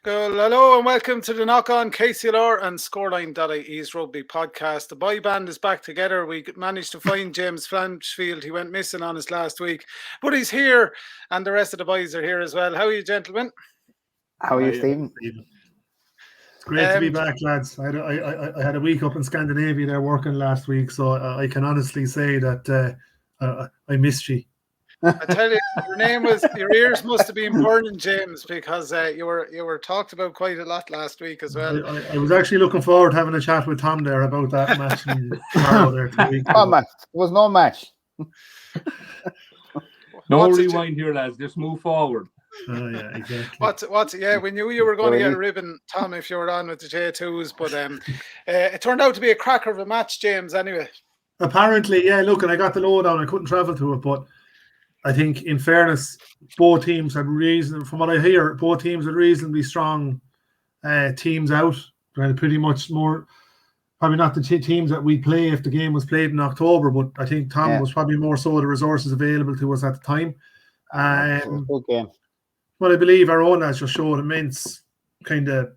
Well, hello and welcome to the Knock On KCLR and Scoreline.ie's rugby podcast. The boy band is back together. We managed to find James Blanchfield. He went missing on us last week, but he's here and the rest of the boys are here as well. How are you, gentlemen? How are you, Stephen? It's great to be back, lads. I had a week up in Scandinavia there working last week, so I can honestly say that I missed you. I tell you, your ears must have been burning, James, because you were talked about quite a lot last week as well. I was actually looking forward to having a chat with Tom there about that match in Carlow there 2 weeks ago. There was no match. No rewind here, lads. Just move forward. Yeah, exactly. We knew you were going to get a ribbon, Tom, if you were on with the J2s, but it turned out to be a cracker of a match, James, anyway. Apparently, yeah, look, and I got the lowdown. I couldn't travel to it, but I think, in fairness, both teams had from what I hear, both teams had reasonably strong teams out. Pretty much more, probably not the teams that we'd play if the game was played in October, but I think Tom was probably more so the resources available to us at the time. Good game. Well, I believe our own lads just showed immense kind of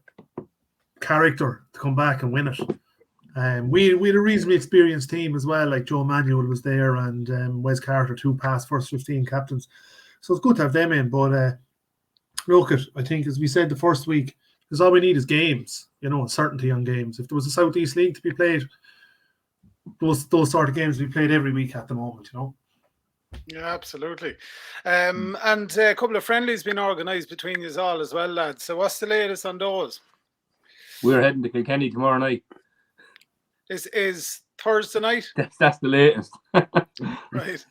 character to come back and win it. We had a reasonably experienced team as well, like Joe Manuel was there and Wes Carter, 2 past first 15 captains. So it's good to have them in. But look, I think, as we said the first week, all we need is games, certainty on games. If there was a Southeast League to be played, those sort of games we played every week at the moment, Yeah, absolutely. And a couple of friendlies been organised between you all as well, lads. So what's the latest on those? We're heading to Kilkenny tomorrow night. Is Thursday night? That's the latest. Right.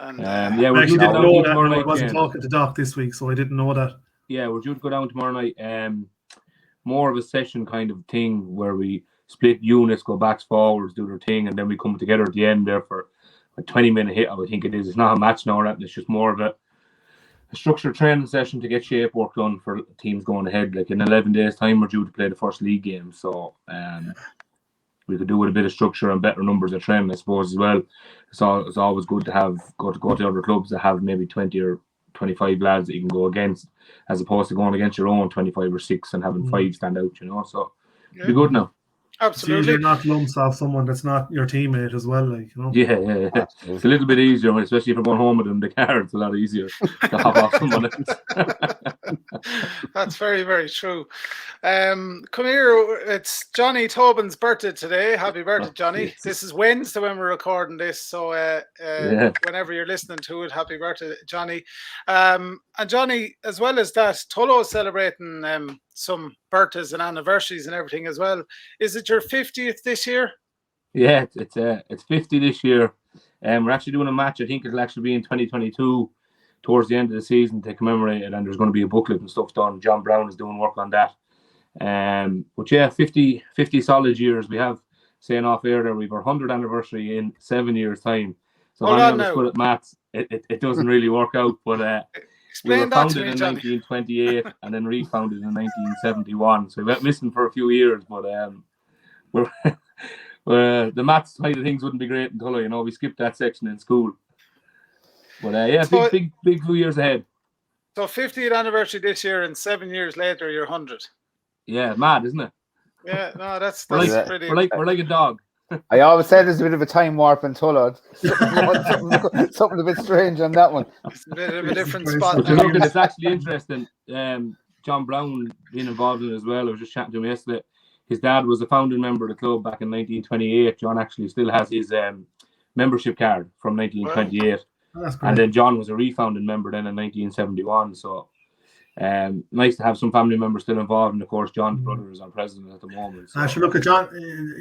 And we're due to go down tomorrow night. I wasn't talking to Doc this week, so I didn't know that. Yeah, we're due to go down tomorrow night. More of a session kind of thing where we split units, go backs, forwards, do their thing, and then we come together at the end there for a 20-minute hit. I think it is. It's not a match now, right? It's just more of a structured training session to get shape work done for teams going ahead. Like in 11 days' time, we're due to play the first league game, so we could do with a bit of structure and better numbers of training, I suppose, as well. It's always good to go to other clubs that have maybe 20 or 25 lads that you can go against, as opposed to going against your own 25 or 6 and having 5 stand out. So it'll be good now. Absolutely. You're not lumps off someone that's not your teammate as well, Yeah. It's a little bit easier, especially if you're going home with them in the car. It's a lot easier to hop off someone else. That's very, very true. Come here. It's Johnny Tobin's birthday today. Happy birthday, Johnny. Yes. This is Wednesday when we're recording this, so whenever you're listening to it, happy birthday, Johnny. And Johnny, as well as that, Tullow is celebrating some birthdays and anniversaries and everything as well. Is it your 50th this year? Yeah, it's 50 this year. We're actually doing a match. I think it'll actually be in 2022 towards the end of the season to commemorate it, and there's going to be a booklet and stuff done. John Brown is doing work on that. But yeah, 50 solid years. We have, saying off air there, we've our 100th anniversary in 7 years' time. So I'm good at maths. It doesn't really work out, but we were founded in 1928 and then refounded in 1971. So we went missing for a few years, but the maths side of things wouldn't be great in Tullow. We skipped that section in school. But so, big few years ahead. So 50th anniversary this year, and 7 years later, you're 100. Yeah, mad, isn't it? Yeah, no, that's pretty. We're like a dog. I always say there's a bit of a time warp in Tullow. Something a bit strange on that one. It's a bit of a different spot. Look, it's actually interesting. John Brown being involved in it as well. I was just chatting to him yesterday. His dad was a founding member of the club back in 1928. John actually still has his membership card from 1928. Wow. And then John was a refounding member then in 1971. So nice to have some family members still involved. And of course, John's brother is our president at the moment. So. I should look at John.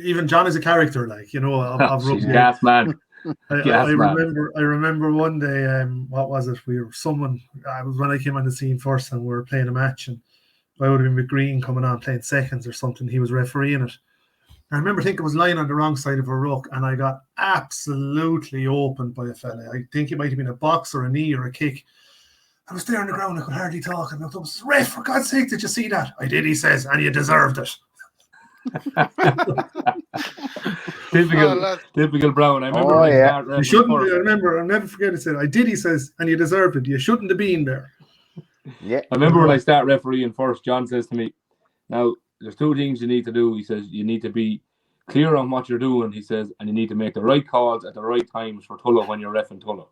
Even John is a character, of rugby. Gas man. I remember one day. What was it? It was when I came on the scene first, and we were playing a match, and I would have been McGreen coming on playing seconds or something. He was refereeing it. I remember thinking I was lying on the wrong side of a ruck, and I got absolutely opened by a fella. I think it might have been a box or a knee or a kick. I was there on the ground, I could hardly talk, and I thought, "Ref, for God's sake, did you see that?" "I did," he says, "and you deserved it." Typical Brown. I remember. Oh, yeah. You shouldn't. I remember. I'll never forget it. Said, "I did," he says, "and you deserved it. You shouldn't have been there." Yeah. I remember when I started refereeing first, John says to me, now, there's two things you need to do. He says, you need to be clear on what you're doing, he says, and you need to make the right calls at the right times for Tullow when you're reffing Tullow.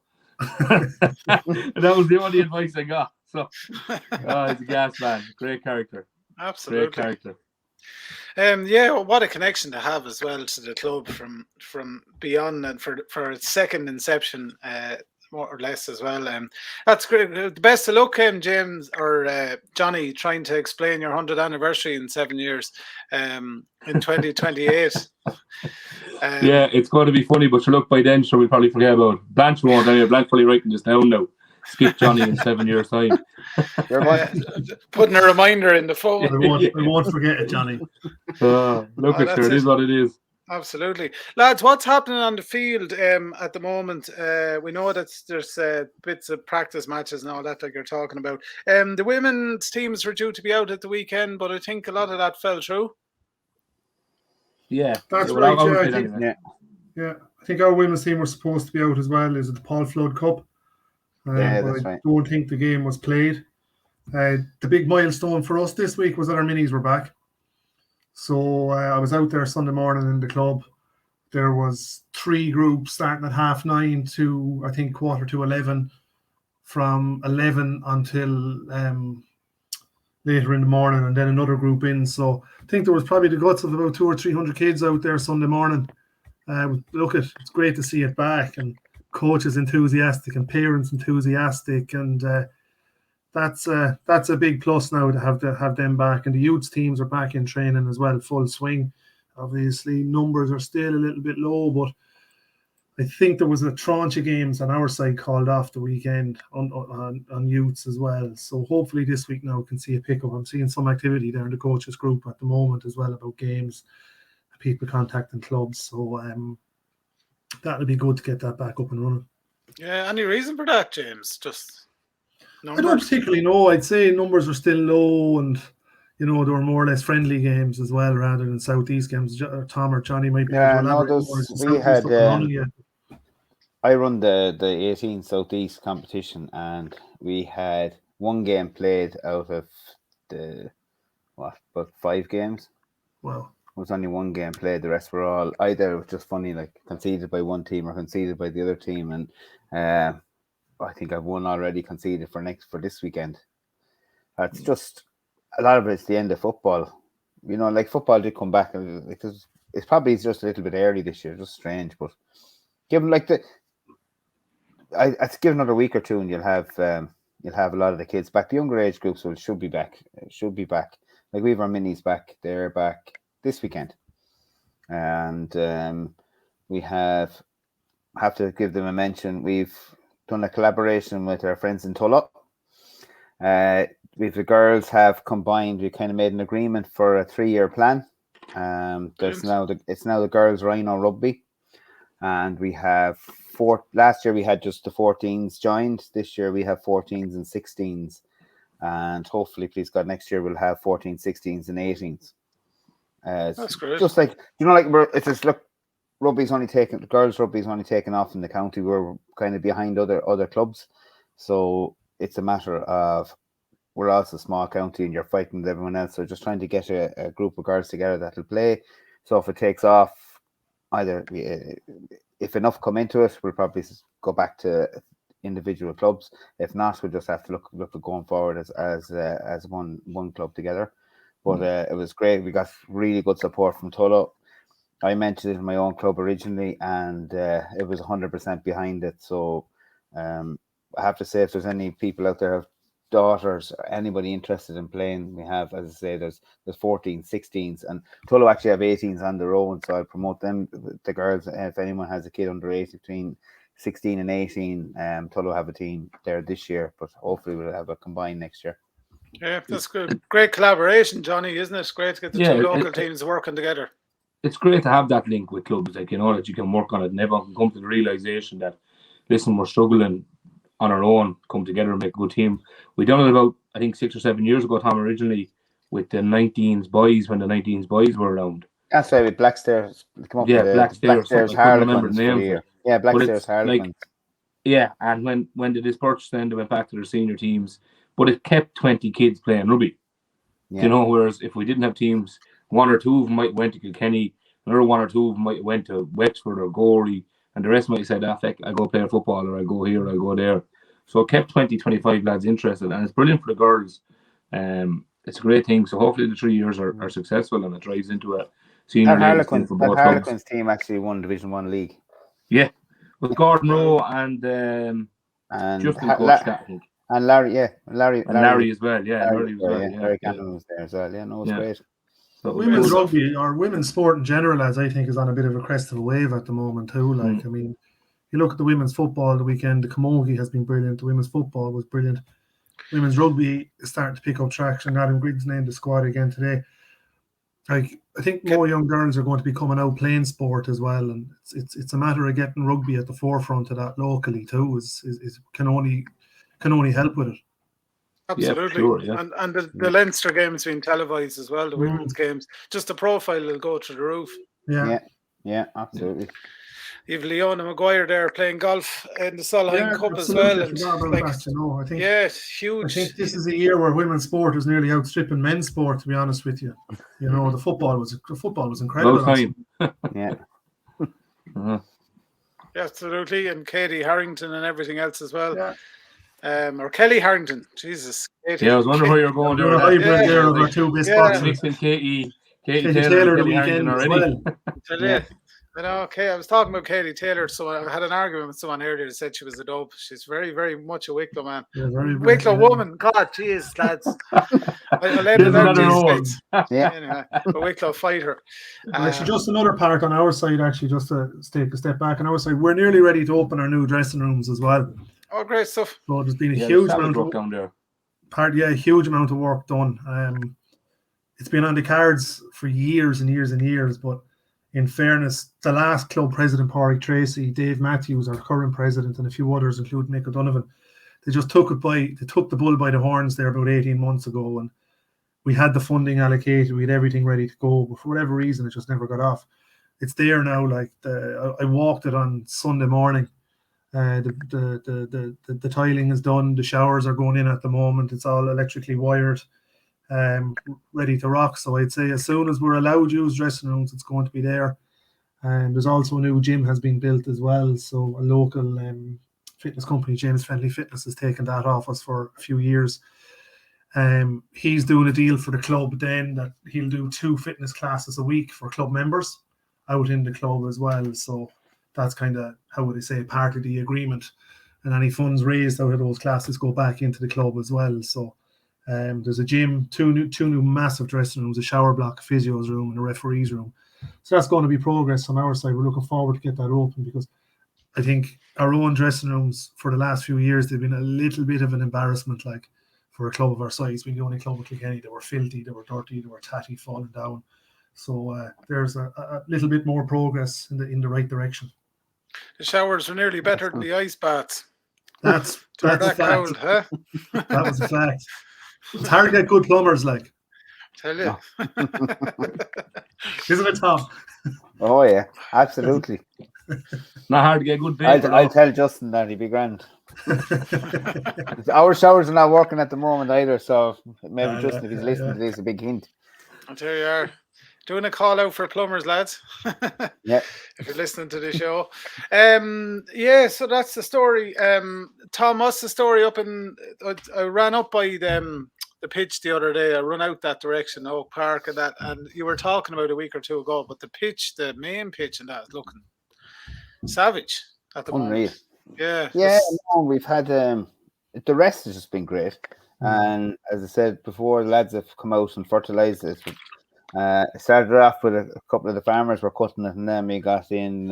And that was the only advice I got. So, he's a gas man. Great character. Absolutely. Great character. Yeah, what a connection to have as well to the club from beyond and for its second inception, more or less as well. That's great. The best of luck, James or Johnny, trying to explain your 100th anniversary in 7 years, in 2028. Yeah, it's going to be funny, but you look, by then, sure, we'll probably forget about it. Blanche won't, anyway. Blanche probably writing this down now. Skip Johnny in 7 years' time. Putting a reminder in the phone. I won't forget it, Johnny. Look, it is what it is. Absolutely. Lads, what's happening on the field at the moment? We know that there's bits of practice matches and all that like you're talking about. The women's teams were due to be out at the weekend, but I think a lot of that fell through. Yeah. That's right. I think our women's team were supposed to be out as well. Is it the Paul Flood Cup? That's I right. don't think the game was played. The big milestone for us this week was that our minis were back. So I was out there Sunday morning in the club. There was 3 groups starting at 9:30 to, I think, 11:15, from 11 until later in the morning, and then another group in. So I think there was probably the guts of about 200 or 300 kids out there Sunday morning. Look, it's great to see it back, and coaches enthusiastic and parents enthusiastic, and that's a big plus now to have them back. And the youth teams are back in training as well, full swing. Obviously, numbers are still a little bit low, but I think there was a tranche of games on our side called off the weekend on youths as well. So hopefully this week now we can see a pickup. I'm seeing some activity there in the coaches group at the moment as well about games, people contacting clubs. So that'll be good to get that back up and running. Yeah, any reason for that, James? Just numbers? I don't particularly know. I'd say numbers are still low, and there were more or less friendly games as well rather than Southeast games. Tom or Johnny might be able to elaborate more. I run the 18 Southeast competition, and we had 1 game played out of the about 5 games. Wow. It was only 1 game played. The rest were all either, it was just funny, like conceded by one team or conceded by the other team. And I think I've one already conceded for this weekend. It's just a lot of it's the end of football. Like football did come back. It's probably just a little bit early this year, just strange. But given I'd give another week or two, and you'll have a lot of the kids back. The younger age groups should be back. Like we have our minis back. They're back this weekend, and we have to give them a mention. We've done a collaboration with our friends in Tullow. The girls have combined. We kind of made an agreement for a 3-year plan. It's now the girls Rhino Rugby, and we have last year we had just the 14s joined. This year we have 14s and 16s, and hopefully, please God, next year we'll have 14s, 16s, and 18s. That's great. Just like it's just the girls rugby's only taken off in the county. We're kind of behind other clubs, so it's a matter of we're also a small county and you're fighting with everyone else. So just trying to get a group of girls together that'll play. So if it takes off, either if enough come into it, we'll probably go back to individual clubs. If not, we'll just have to look at going forward as one club together. But it was great. We got really good support from Tullow. I mentioned it in my own club originally, and it was 100% behind it. So I have to say, if there's any people out there, daughters, or anybody interested in playing, we have, as I say, there's 14s, 16s, and Tullow actually have 18s on their own. So I'll promote them, the girls. If anyone has a kid under 8, between 16 and 18, Tullow have a team there this year, but hopefully we'll have a combined next year. Yeah, that's good. Great collaboration, Johnny, isn't it? It's great to get the two local teams working together. It's great to have that link with clubs, that you can work on it, and everyone can come to the realization that, listen, we're struggling on our own, come together and make a good team. We done it about, I think, 6 or 7 years ago, Tom, originally with the 19s boys, when the 19s boys were around. That's right, with Blackstairs. Blackstairs Harlequins. Yeah, Blackstairs Harlequins. And when they dispersed, then they went back to their senior teams. but it kept 20 kids playing rugby. Yeah. You know, whereas if we didn't have teams, one or two of them might have went to Kilkenny, another one or two of them might have went to Wexford or Gorey, and the rest might have said, I go play football, or I go here, or I go there. So it kept 20, 25 lads interested, and it's brilliant for the girls. It's a great thing. So hopefully the 3 years are successal, and it drives into a senior ladies team for both clubs. Harlequins team actually won Division 1 league. Yeah, with Gordon Rowe and Justin coached that, I think. And Larry as well. Larry Cannon was there as well. Yeah, no, it's great. But women's rugby or women's sport in general, as I think, is on a bit of a crest of a wave at the moment too. Like, I mean, you look at the women's football the weekend, the Camogie has been brilliant. The women's football was brilliant. Women's rugby is starting to pick up traction. Adam Griggs named the squad again today. Like, I think more young girls are going to be coming out playing sport as well, and it's a matter of getting rugby at the forefront of that locally too. Is can only help with it. Absolutely. Yeah, sure, yeah. And the Leinster games being televised as well, the women's games. Just the profile will go through the roof. Yeah, absolutely. You've Leona Maguire there playing golf in the Solheim Cup as well. And I think it's huge. I think this is a year where women's sport is nearly outstripping men's sport, to be honest with you. You know, the football was incredible. Yeah. Absolutely. And Katie Harrington and everything else as well. Yeah. Or Kelly Harrington. Jesus. Katie. Yeah, I was wondering where you're going there. There over two best boxes. Mixing Katie Taylor the Kelly weekend already. Well. I know, I was talking about Katie Taylor, so I had an argument with someone earlier that said she was a dope. She's very, very much a Wicklow man. Wicklow woman. God, jeez, lads. I'll let it out these states. Anyway, a Wicklow fighter. Actually, just another part on our side, actually, just to take a step back on our side, we're nearly ready to open our new dressing rooms as well. Oh, great stuff. So there's been a huge amount of work down there. a huge amount of work done. It's been on the cards for years and years and years, but in fairness, the last club president, Pádraig Tracy, Dave Matthews, our current president, and a few others, including Nick O'Donovan, they took the bull by the horns there about 18 months ago, and we had the funding allocated, we had everything ready to go, but for whatever reason, it just never got off. It's there now. Like I walked it on Sunday morning. The tiling is done. The showers are going in at the moment. It's all electrically wired. Ready to rock. So I'd say as soon as we're allowed to use dressing rooms, it's going to be there. And there's also a new gym has been built as well. So a local fitness company, James Friendly Fitness, has taken that off us for a few years. He's doing a deal for the club then that he'll do 2 fitness classes a week for club members out in the club as well. So that's kind of, how would I say, part of the agreement. And any funds raised out of those classes go back into the club as well. So there's a gym, two new massive dressing rooms, a shower block, a physio's room, and a referee's room. So that's going to be progress on our side. We're looking forward to get that open, because I think our own dressing rooms for the last few years, they've been a little bit of an embarrassment, like for a club of our size. We're the only club in Kilkenny. They were filthy, they were dirty, they were tatty, falling down. So there's a little bit more progress in the right direction. The showers are nearly better than the ice baths. That's a fact. Cold, huh? That was a fact. It's hard to get good plumbers, like. Tell you. Isn't it, Tom? Oh yeah, absolutely. Not hard to get good paper. I'll tell Justin that he'd be grand. Our showers are not working at the moment either, so maybe Justin, if he's listening to this, a big hint. I'll tell you are. Doing a call out for plumbers, lads. Yeah. If you're listening to the show. So that's the story. Tom, what's the story up in... I ran up by the pitch the other day. I run out that direction, Oak Park and that, and you were talking about a week or two ago, but the pitch, the main pitch and that is looking savage at the moment. Yeah. Yeah, no, we've had... the rest has just been great. And as I said before, the lads have come out and fertilised it. Started off with a couple of the farmers were cutting it, and then we got in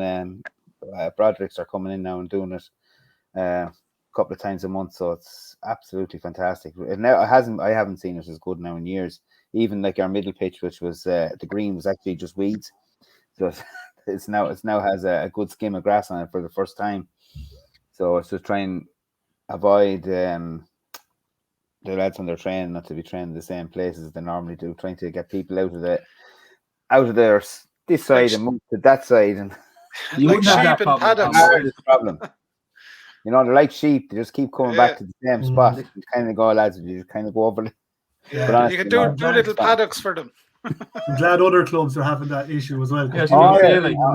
Broderick's are coming in now and doing it a couple of times a month, so it's absolutely fantastic. Now I haven't seen it as good now in years. Even like our middle pitch, which was the green, was actually just weeds, so it's now has a good skim of grass on it for the first time. So it's just trying to avoid the lads on their training not to be trained in the same places as they normally do, trying to get people out of their this side and move to that side, and you like wouldn't have that problem. Problem. You know, they're like sheep. They just keep coming back to the same spot. You kind of go, lads, you just kind of go over the... Yeah. Honestly, you can do little paddocks for them. I'm glad other clubs are having that issue as well. Yeah,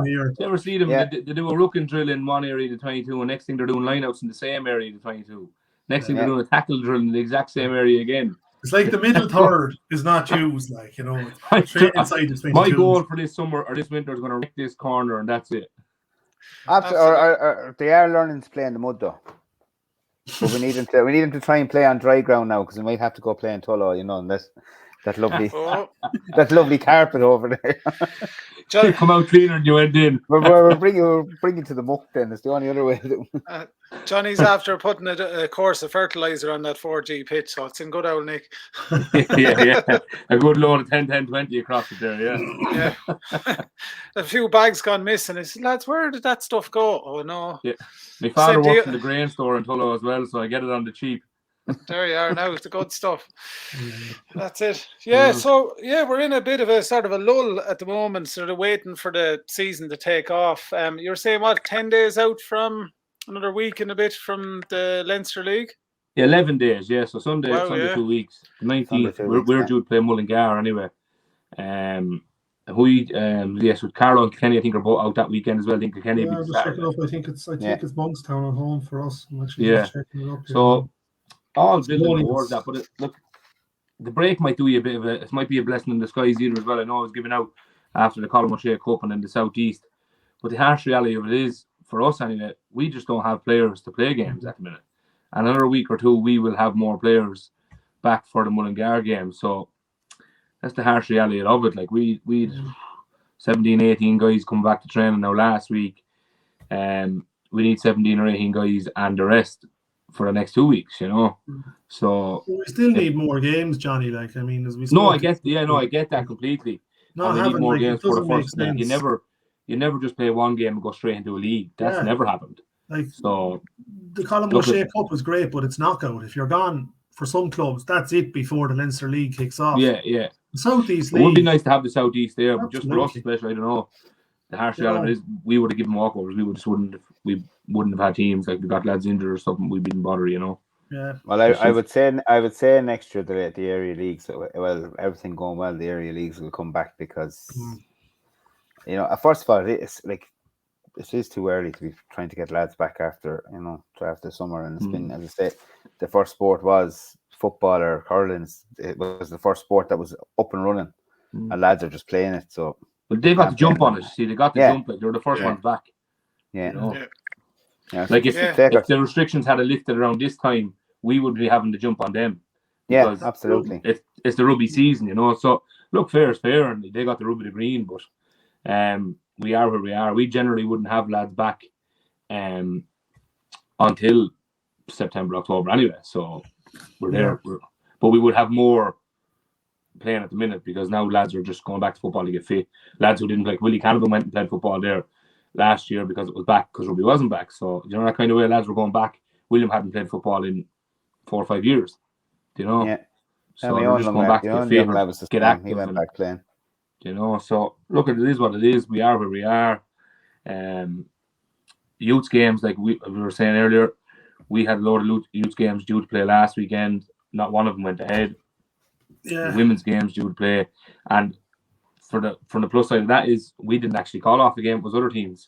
you ever see them? They do a rooking drill in one area of the 22, and next thing they're doing lineouts in the same area of the 22. Next thing they're doing a tackle drill in the exact same area again. It's like the middle third is not used, like, you know. Inside the 22. My goal for this summer or this winter is going to wreck this corner, and that's it. Absolutely. They are learning to play in the mud, though. But we need them to try and play on dry ground now, because we might have to go play in Tullow, you know, unless that lovely carpet over there. Johnny, come out cleaner than you went in. We'll bring you to the muck then. It's the only other way. Johnny's after putting a course of fertilizer on that 4G pitch, so it's in good old nick. yeah. A good load of 10-10-20 across it there, yeah. A few bags gone missing. I said, lads, where did that stuff go? Oh, no. Yeah. My father works in the grain store in Tullow as well, so I get it on the cheap. There you are now, it's the good stuff. That's it. Yeah, so we're in a bit of a sort of a lull at the moment, sort of waiting for the season to take off. You're saying what, 10 days out from another week and a bit from the Leinster League? Yeah, 11 days, yeah. So Sunday 2 weeks. The 19th, we're due to play Mullingar anyway. With Carlow and Kilkenny, I think are both out that weekend as well. I think Kilkenny I think it's Monkstown at home for us. I'm actually just checking it up here. So all building towards that, but look, the break might do you it might be a blessing in disguise either as well. I know I was giving out after the Colin O'Shea Cup and in the southeast, but the harsh reality of it is, for us anyway, we just don't have players to play games at the minute. Another week or two, we will have more players back for the Mullingar game. So that's the harsh reality of it. Like we 17, 18 guys come back to training now last week. We need 17 or 18 guys and the rest for the next 2 weeks, you know. So we still need more games, Johnny. Like, I mean, as we I get that completely. We need more games for the first. Like, you never just play one game and go straight into a league. That's never happened. Like, so the Colin O'Shea Cup was great, but it's knockout. If you're gone for some clubs, that's it before the Leinster League kicks off. Yeah. The Southeast League. It would be nice to have the Southeast there, but just for us, Absolutely. especially, I don't know. The harsh reality is we would have given walkovers. We wouldn't have had teams like we got lads injured or something. We didn't bother, you know. Yeah. Well, I would say next year the area leagues. Well, everything going well, the area leagues will come back because you know. First of all, it is too early to be trying to get lads back after summer, and it's been, as I say, the first sport was football or hurling. It was the first sport that was up and running, and lads are just playing it. So. But they got the jump on it. See, they got the jump. Like, they were the first ones back. Yeah. You know? Like if the restrictions had lifted around this time, we would be having to jump on them. Yeah, absolutely. It's the rugby season, you know. So look, fair is fair, and they got the rugby to green, but we are where we are. We generally wouldn't have lads back until September, October anyway. So we're there. But we would have more playing at the minute because now lads are just going back to football to get fit. Lads who didn't, like Willie Canavan went and played football there last year because it was back, because rugby wasn't back. So, you know, that kind of way lads were going back. William hadn't played football in 4 or 5 years, you know. Yeah. So they're just going back to get fit, get active. He went back playing. You know, so look, it is what it is. We are where we are. Youth games, like we were saying earlier, we had a load of youth games due to play last weekend. Not one of them went ahead. Yeah. The women's games due to play, and from the plus side of that is we didn't actually call off the game. It was other teams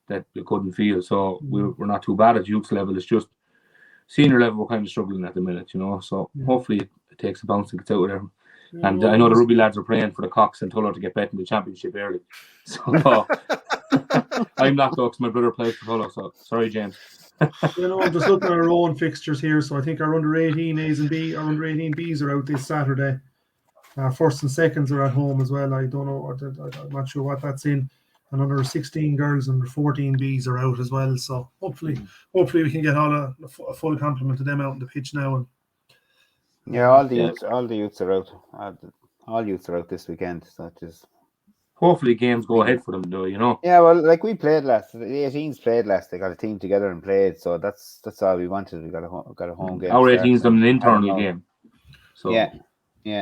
that we couldn't feel. So we're not too bad at youth level. It's just senior level we're kind of struggling at the minute, you know. So hopefully it takes a bounce and gets out of there. Yeah, and I know the rugby lads are praying for the Cox and Tullow to get bet in the championship early. So I'm not though, because my brother plays for Tullow. So sorry, James. You know, I'm just looking at our own fixtures here. So I think our under 18 A's and B, our under 18 B's are out this Saturday. First and seconds are at home as well. I don't know. I'm not sure what that's in. And under 16 girls and 14 B's are out as well. So hopefully we can get a full complement of them out on the pitch now. And yeah, all the youths are out. All youths are out this weekend. So just hopefully games go ahead for them, though. You know. Yeah, well, like we played last. The 18s played last. They got a team together and played. So that's all we wanted. We got a home game. Our 18s done an internal game. So yeah.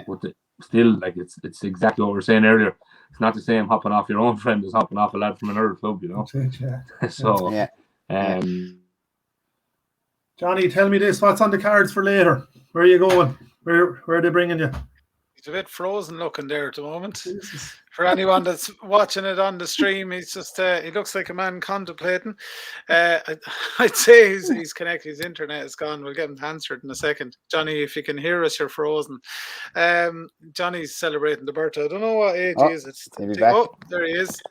But still, like it's exactly what we were saying earlier. It's not the same hopping off your own friend as hopping off a lad from another club, you know. Yeah. So Johnny, tell me this. What's on the cards for later? Where are you going? Where are they bringing you? He's a bit frozen looking there at the moment. For anyone that's watching it on the stream, he's just he looks like a man contemplating. I'd say he's connected. His internet is gone. We'll get him to answer it in a second. Johnny, if you can hear us, you're frozen. Johnny's celebrating the birthday. I don't know what age he is. Oh, there he is.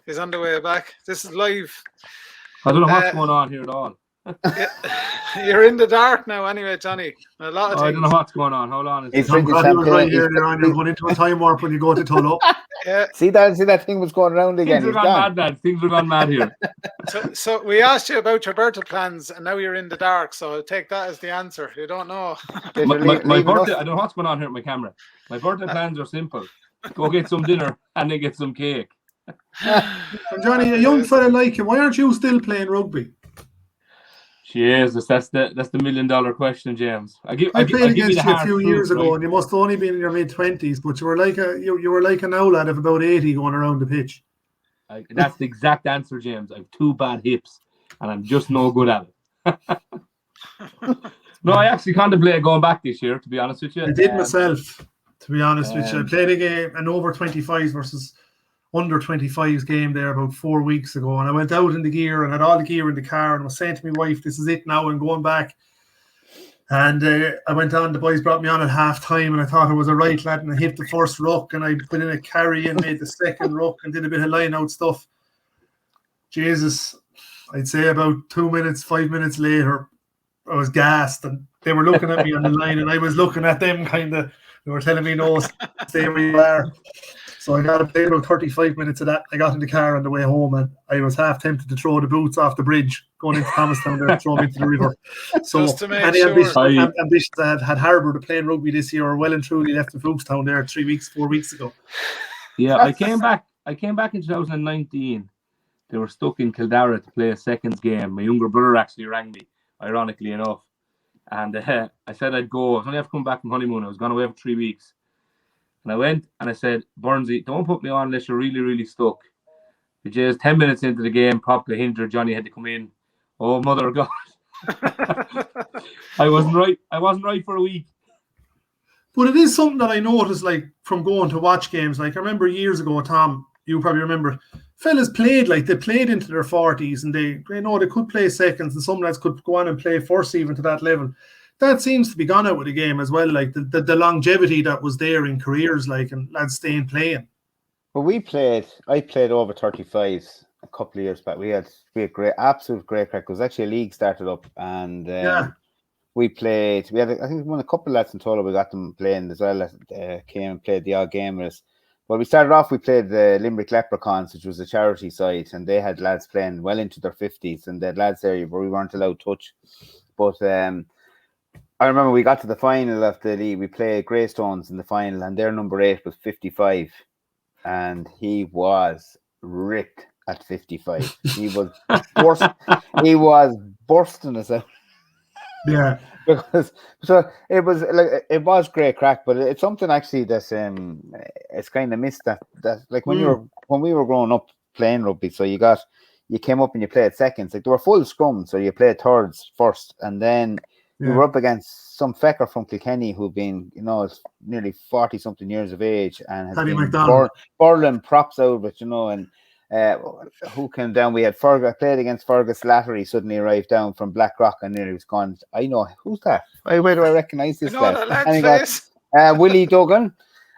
He's on the way back. This is live. I don't know what's going on here at all. You're in the dark now anyway, Johnny. A lot of things. I don't know what's going on. Hold on. He's right here. You're going into a time warp when you go to Tullow. Yeah. See that thing was going around again. Things are gone mad here. So we asked you about your birthday plans, and now you're in the dark. So I'll take that as the answer. You don't know. my birthday. I don't know what's going on here with my camera. My birthday plans are simple: go get some dinner and then get some cake. Johnny, a young fella like you, why aren't you still playing rugby? Jesus, that's the $1 million question, James. I played against you a few years ago, and you must have only been in your mid-20s, but you were like an old lad of about 80 going around the pitch. That's the exact answer, James. I have 2 bad hips, and I'm just no good at it. No, I actually contemplated going back this year, to be honest with you. I did myself, to be honest with you. I played a game, an over 25s versus under 25s game there about 4 weeks ago, and I went out in the gear and had all the gear in the car and was saying to my wife, this is it now, and going back. And I went on, the boys brought me on at half time, and I thought I was a right lad, and I hit the first ruck, and I put in a carry and made the second ruck and did a bit of line out stuff. Jesus, I'd say about 5 minutes later, I was gassed, and they were looking at me on the line, and I was looking at them kind of, they were telling me, no, stay where you are. So I got to play about 35 minutes of that. I got in the car on the way home, and I was half tempted to throw the boots off the bridge going into Thomastown there and throw them into the river. So any ambitions I had harboured of playing rugby this year are well and truly left in Fuchstown there 4 weeks ago. Yeah, I came back in 2019. They were stuck in Kildare to play a seconds game. My younger brother actually rang me, ironically enough. And I said I'd go. I was only have to come back from honeymoon. I was gone away for 3 weeks. And I went and I said, Burnsy, don't put me on unless you're really, really stuck. Because 10 minutes into the game, probably injured, Johnny had to come in. Oh, mother of God. I wasn't right for a week. But it is something that I noticed, like, from going to watch games. Like, I remember years ago, Tom, you probably remember, fellas played, like, they played into their 40s, and they could play seconds, and some lads could go on and play first even to that level. That seems to be gone out with the game as well, like the longevity that was there in careers, like, and lads staying playing. Well, I played over 35s a couple of years back. We had absolute great crack. It was actually a league started up, and we played. We had, I think, won a couple of lads in Tullow. We got them playing as well. Came and played the odd game with us. Well, we started off. We played the Limerick Leprechauns, which was a charity side, and they had lads playing well into their 50s, and they had lads there where we weren't allowed to touch. But I remember we got to the final of the league. We played Greystones in the final, and their number 8 was 55, and he was ripped at 55. He was bursting us out. Yeah, because it was great crack, but it's something actually that's it's kind of missed that like when we were growing up playing rugby. So you came up and you played seconds. Like, they were full scrums, so you played thirds first, and then. We were up against some fecker from Kilkenny who've been, nearly 40-something years of age and has been burling props out of it, and who came down. We had Fergus, played against Fergus Slattery, suddenly arrived down from Blackrock, and nearly was gone. I know, who's that? Where do I recognise this guy? And he got Willie Duggan.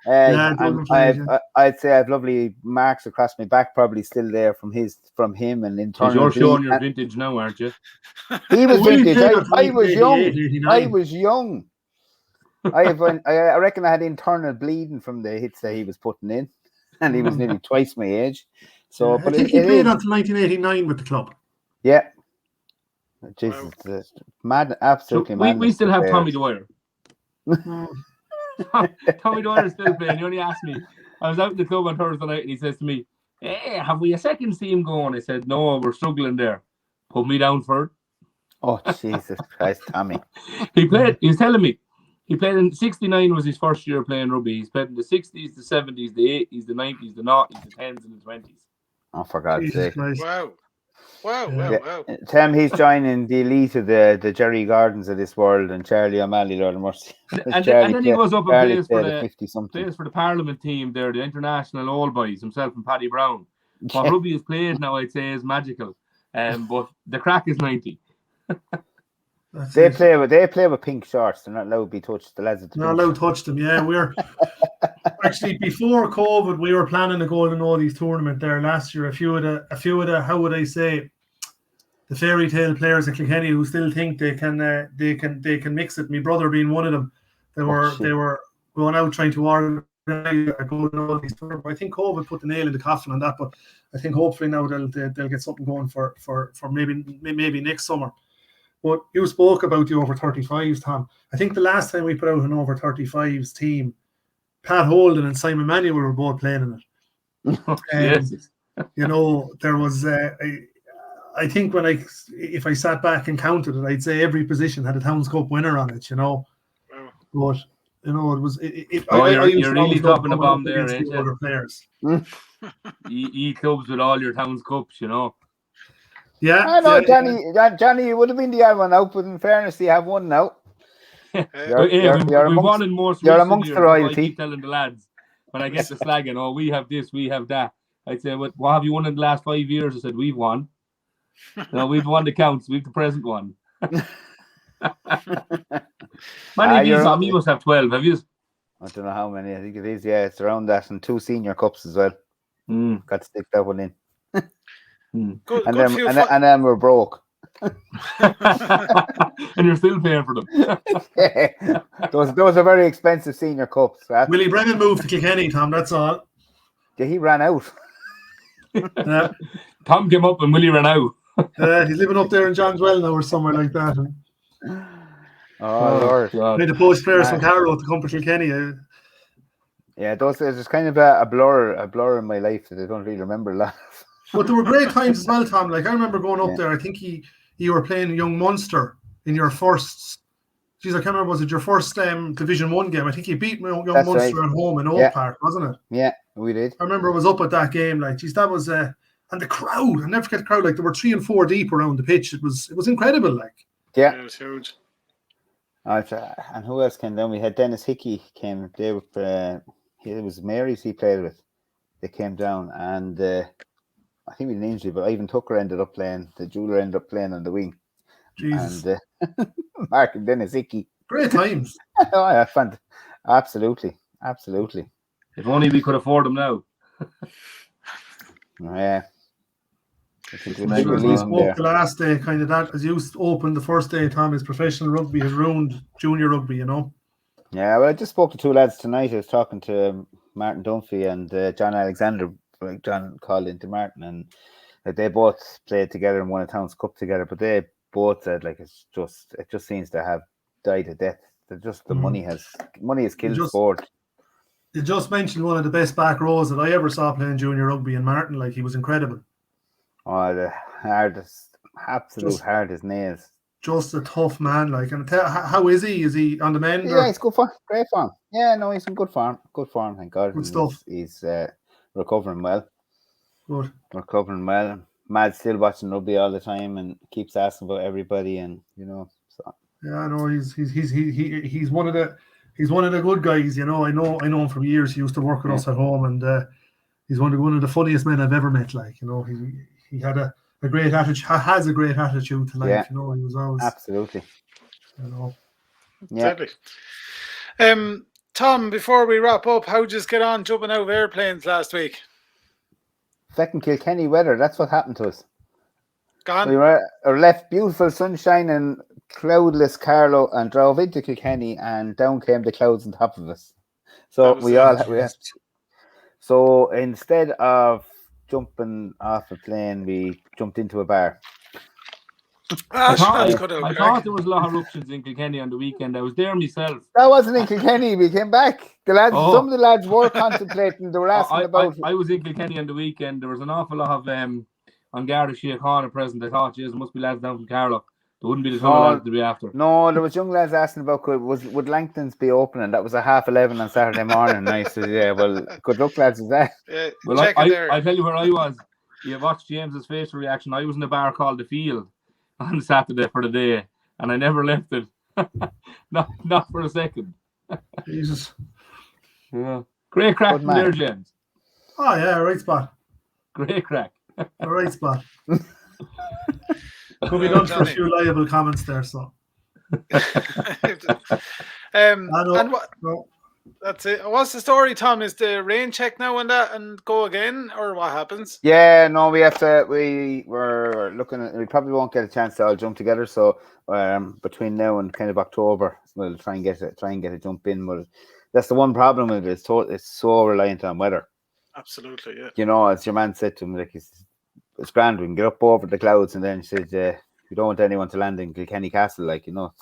I'd say I have lovely marks across my back, probably still there from him and internal. You're showing your vintage now, aren't you? He was vintage. I was young. I reckon I had internal bleeding from the hits that he was putting in, and he was nearly twice my age. So, but I think he played until 1989 with the club. Yeah. Jesus, mad, absolutely mad. We still have Tommy Dwyer. Tommy Dwyer is still playing. He only asked me. I was out in the club on Thursday night, and he says to me, "Hey, have we a second team going?" I said, "No, we're struggling there. Put me down for it." Oh, Jesus Christ, Tommy. He was telling me, he played in 69 was his first year playing rugby. He's played in the 60s, the 70s, the 80s, the 90s, the 90s, the 10s, and the 20s. Oh, for God's sake. Wow. Wow, Yeah. wow. Tell him he's joining the elite of the Jerry Gardens of this world, and Charlie O'Malley, Lord of mercy. And then he goes up and plays for the 50-something. Plays for the Parliament team there, the International Old Boys, himself and Paddy Brown. What rugby is played now, I'd say, is magical. But the crack is 90. They play with pink shorts. They're not allowed to be touched. The lads are not allowed to touch them. Yeah, we're actually before COVID, we were planning to go to an Oldies tournament there last year. A few of the how would I say, the fairy tale players at Kilkenny who still think they can mix it. My brother being one of them. They were going out trying to organize a go to an Oldies tournament. I think COVID put the nail in the coffin on that, but I think hopefully now they'll get something going for maybe next summer. But you spoke about the over 35s, Tom. I think the last time we put out an over 35s team, Pat Holden and Simon Manuel were both playing in it. Yes. You know, there was I think if I sat back and counted it, I'd say every position had a Towns Cup winner on it. You know, but you know it was. You're really dropping the bomb there, ain't you? Other players. Clubs with all your Towns Cups, you know. Yeah, I know, Johnny, you would have been the other one out, but in fairness, you have one now. You're amongst the royalty. I keep telling the lads when I get the slagging, oh, we have this, we have that. I'd say, what have you won in the last 5 years? I said, we've won. No, we've won the counts. We've the present one. Many of you must have 12, have you? I don't know how many. I think it is. Yeah, it's around that, and 2 senior cups as well. Got to stick that one in. Good, and then we're broke. And you're still paying for them. Yeah. Those are very expensive senior cups. Willie Brennan moved to Kilkenny, Tom, that's all. Yeah, he ran out. Tom came up and Willie ran out. He's living up there in Johnswell now or somewhere like that. Oh Lord. Made the post players from Carlow to come to Kilkenny. Yeah, there's kind of a blur in my life that I don't really remember a lot of. But there were great times as well, Tom. Like I remember going up there. I think you were playing Young Munster in your first. Geez, I can't remember. Was it your first Division 1 game? I think you beat Young Munster at home in Oak Park, wasn't it? Yeah, we did. I remember I was up at that game. Like, geez, that was and the crowd. I never forget the crowd. Like there were 3 and 4 deep around the pitch. It was incredible. Like yeah, it was huge. And who else came down? We had Dennis Hickey came. They were. It was Mary's he played with. They came down and. I think we did an injury, but Ivan Tucker ended up playing. The jeweler ended up playing on the wing. Jesus. And Mark and Dennis Hickey. Great times. Oh, yeah, fun. Absolutely. If only we could afford them now. Yeah. We spoke the last day, kind of that, as you opened the first day, Tom, is professional rugby has ruined junior rugby, you know? Yeah, well, I just spoke to 2 lads tonight. I was talking to Martin Dunphy and John Alexander. Like John called into Martin, and they both played together and won a Towns Cup together. But they both said like it just seems to have died a death. The money has killed the sport. You just mentioned one of the best back rows that I ever saw playing junior rugby in Martin. Like he was incredible. Oh, the hardest nails. Just a tough man. Like, and how is he? Is he on the mend? Yeah, he's good form. Great form. Yeah, no, he's in good form. Good form, thank God. Good stuff. He's recovering well. Good. Recovering well. Mad's still watching rugby all the time and keeps asking about everybody, and you know. So. Yeah, I know he's one of the good guys. You know, I know him from years. He used to work with us at home, and he's one of the funniest men I've ever met. Like, you know, he had a great attitude. Has a great attitude to life. Yeah. You know, he was always absolutely. You know. Yeah. Exactly. Tom, before we wrap up, how'd you just get on jumping out of airplanes last week? Feckin' Kilkenny weather, that's what happened to us. Gone? We were left beautiful sunshine and cloudless Carlow and drove into Kilkenny, and down came the clouds on top of us. So so instead of jumping off a plane, we jumped into a bar. I thought there was a lot of eruptions in Kilkenny on the weekend. I was there myself. That wasn't in Kilkenny. We came back. Some of the lads were contemplating. They were asking about. I was in Kilkenny on the weekend. There was an awful lot of on Garda Síochána present. I thought, there must be lads down from Carlow. There wouldn't be the ton of lads to be after. No, there was young lads asking about would Langton's be opening. That was a 11:30 on Saturday morning. I said, yeah, well, good luck, lads, with that. Well, I tell you where I was. you watched James's facial reaction. I was in a bar called The Field on Saturday for the day, and I never left it. not for a second. Jesus. Yeah. Great crack from there, James. Oh yeah, right spot. Great crack. A right spot. Could be done for a few liable comments there, so. And what? No. That's it. What's the story, Tom? Is the rain check now and go again, or what happens? Yeah, no, we have to. We were looking at. We probably won't get a chance to all jump together. So between now and kind of October, we'll try and get a jump in. But that's the one problem with it. It's so reliant on weather. Absolutely, yeah. You know, as your man said to me, like it's grand. We can get up over the clouds, and then he said, "We don't want anyone to land in Kilkenny Castle, like, you know."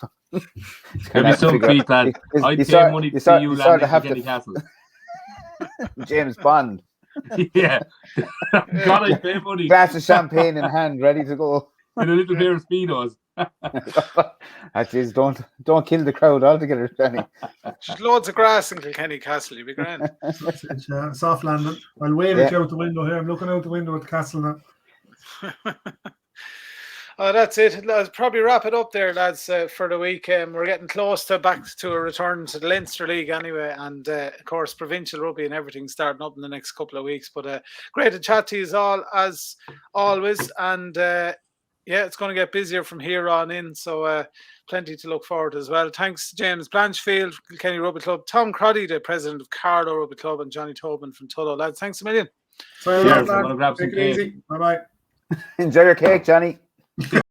There'll be some feet, lad. I'd pay money to see you land in Kilkenny Castle. James Bond. Yeah. God, I'd pay money. Glass of champagne in hand, ready to go. In a little pair of Speedos. Jeez, don't kill the crowd altogether, Johnny. There's loads of grass in Kilkenny Castle, you'll be grand. Soft landing. I'll wave at you out the window here. I'm looking out the window at the castle now. Oh, that's it. Let's probably wrap it up there, lads, for the week. We're getting close back to a return to the Leinster League anyway, and of course provincial rugby and everything starting up in the next couple of weeks. But great to chat to you all as always, and it's going to get busier from here on in, so plenty to look forward to as well. Thanks, James Blanchfield, Kilkenny Rugby Club, Tom Crotty, the president of Carlow Rugby Club, and Johnny Tobin from Tullow. Lads, thanks a million. Sorry, I'm going to grab some cake. Bye bye. Enjoy your cake, Johnny.